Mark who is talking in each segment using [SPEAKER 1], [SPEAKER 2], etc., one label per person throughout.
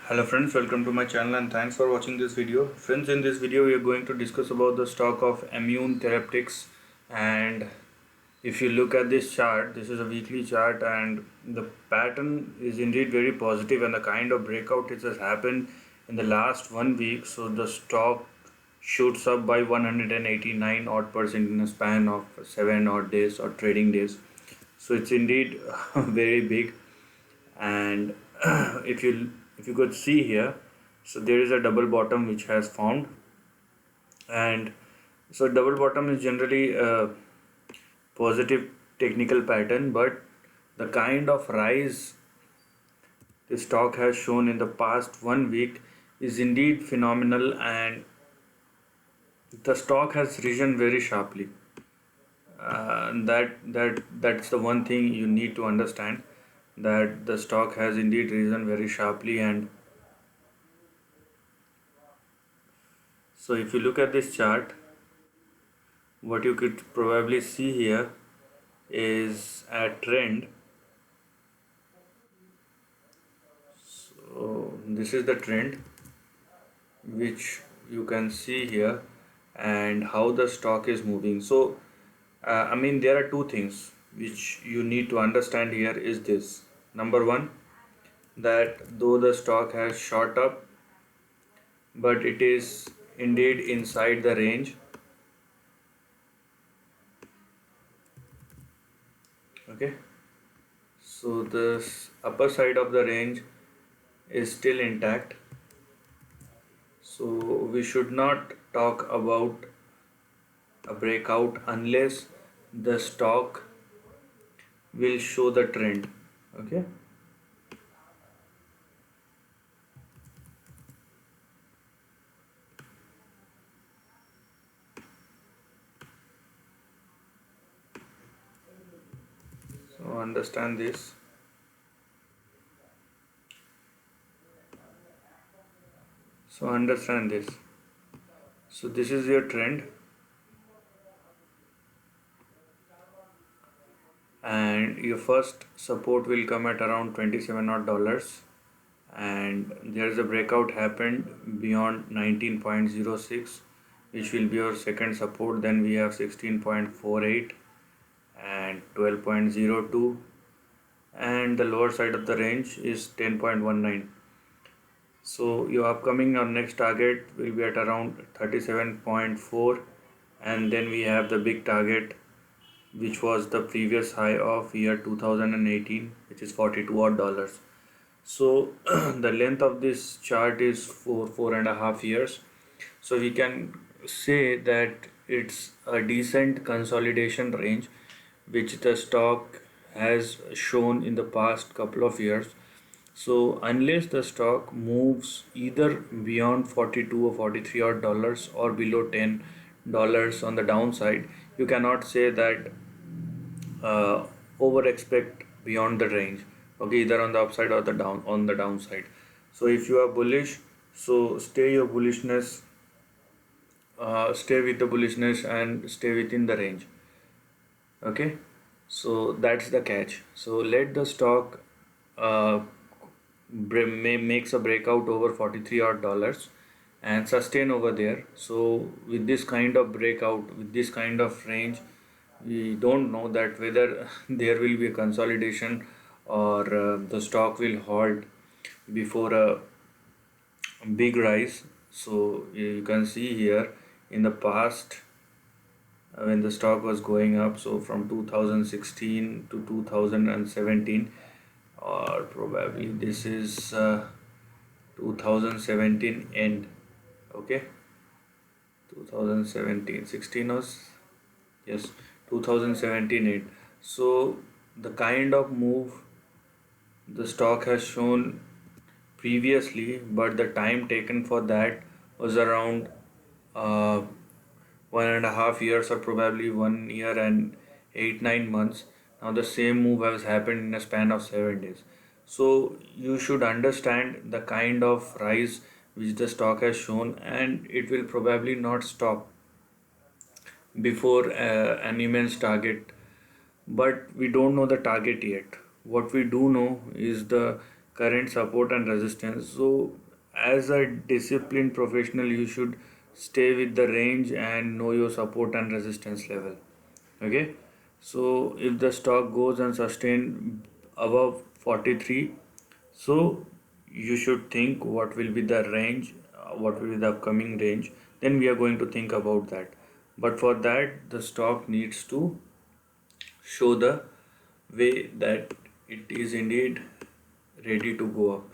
[SPEAKER 1] Hello friends, welcome to my channel and thanks for watching this video. Friends, in this video we are going to discuss about the stock of Immune Therapeutics. And if you look at this chart, this is a weekly chart and the pattern is indeed very positive, and the kind of breakout it has happened in the last 1 week. So the stock shoots up by 189 odd percent in a span of 7 odd days or trading days. So it's indeed very big. And if you could see here, so there is a double bottom which has formed. And so double bottom is generally a positive technical pattern, but the kind of rise the stock has shown in the past 1 week is indeed phenomenal, and the stock has risen very sharply. That's the one thing you need to understand, that the stock has indeed risen very sharply. And so if you look at this chart, what you could probably see here is a trend. So this is the trend which you can see here, and how the stock is moving. So there are two things which you need to understand here is this. Number one, that though the stock has shot up, but it is indeed inside the range. Okay, so this upper side of the range is still intact. So we should not talk about a breakout unless the stock will show the trend. Okay, so understand this. So this is your trend, and your first support will come at around 27 odd dollars, and there is a breakout happened beyond 19.06, which will be your second support. Then we have 16.48 and 12.02, and the lower side of the range is 10.19. So your upcoming or next target will be at around 37.4, and then we have the big target which was the previous high of year 2018, which is 42 odd dollars. So the length of this chart is four and a half years. So we can say that it's a decent consolidation range which the stock has shown in the past couple of years. So unless the stock moves either beyond 42 or 43 odd dollars or below $10 on the downside, you cannot say that over expect beyond the range. Okay, either on the upside or the downside. So if you are bullish, so stay with the bullishness and stay within the range. Okay, so that's the catch. So let the stock uh, makes a breakout over 43 odd dollars and sustain over there. So with this kind of breakout, with this kind of range, we don't know that whether there will be a consolidation or the stock will halt before a big rise. So you can see here in the past, when the stock was going up, so from 2016 to 2017, or probably this is 2017 end. Okay, 2017 16 was, yes, 2017 end. So the kind of move the stock has shown previously, but the time taken for that was around uh, 1.5 years, or probably 1 year and 8-9 months. Now the same move has happened in a span of 7 days. So you should understand the kind of rise which the stock has shown, and it will probably not stop before an immense target. But we don't know the target yet. What we do know is the current support and resistance. So as a disciplined professional, you should stay with the range and know your support and resistance level. Okay, so if the stock goes and sustain above 43, so you should think what will be the range, what will be the upcoming range, then we are going to think about that. But for that, the stock needs to show the way that it is indeed ready to go up.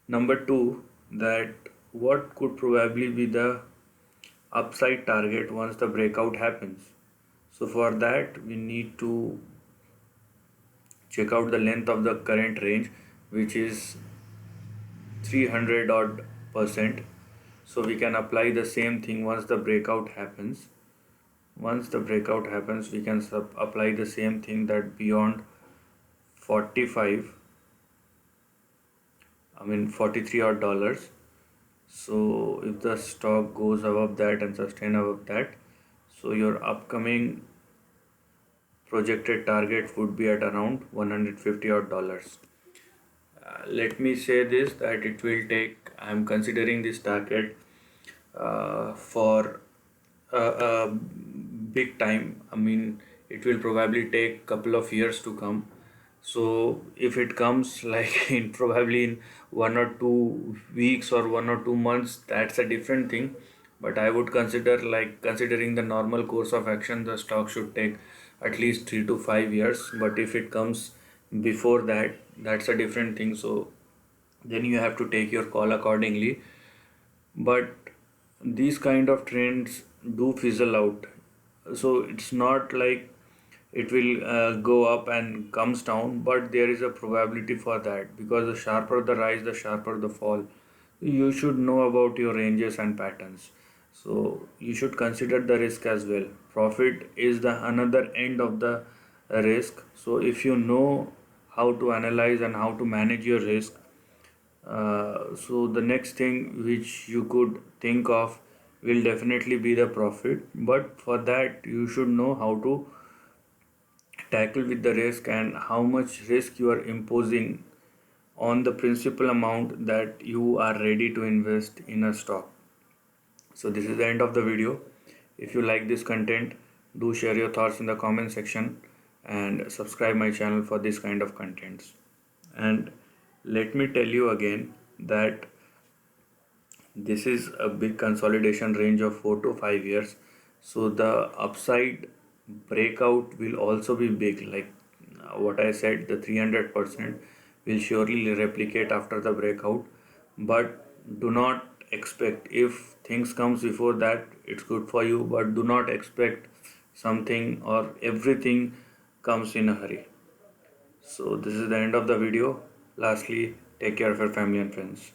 [SPEAKER 1] Number two, that what could probably be the upside target once the breakout happens. So for that, we need to check out the length of the current range, which is 300 odd percent. So we can apply the same thing once the breakout happens. Once the breakout happens, we can apply the same thing, that beyond 45, 43 odd dollars. So if the stock goes above that and sustain above that, so your upcoming projected target would be at around 150 odd dollars. Let me say this, that it will take, I'm considering this target for a big time. It will probably take couple of years to come. So if it comes like in probably in 1 or 2 weeks or 1 or 2 months, that's a different thing. But I would consider, like considering the normal course of action, the stock should take at least 3 to 5 years. But if it comes before that, that's a different thing. So then you have to take your call accordingly. But these kind of trends do fizzle out. So it's not like it will go up and comes down, but there is a probability for that, because the sharper the rise, the sharper the fall. You should know about your ranges and patterns. So you should consider the risk as well. Profit is the another end of the risk. So if you know how to analyze and how to manage your risk, so the next thing which you could think of will definitely be the profit. But for that, you should know how to tackle with the risk and how much risk you are imposing on the principal amount that you are ready to invest in a stock. So this is the end of the video. If you like this content, do share your thoughts in the comment section and subscribe my channel for this kind of contents. And let me tell you again that this is a big consolidation range of 4 to 5 years. So the upside breakout will also be big. Like what I said, the 300% will surely replicate after the breakout. But do not expect, if things comes before that, it's good for you, but do not expect something or everything comes in a hurry. So this is the end of the video. Lastly, take care of your family and friends.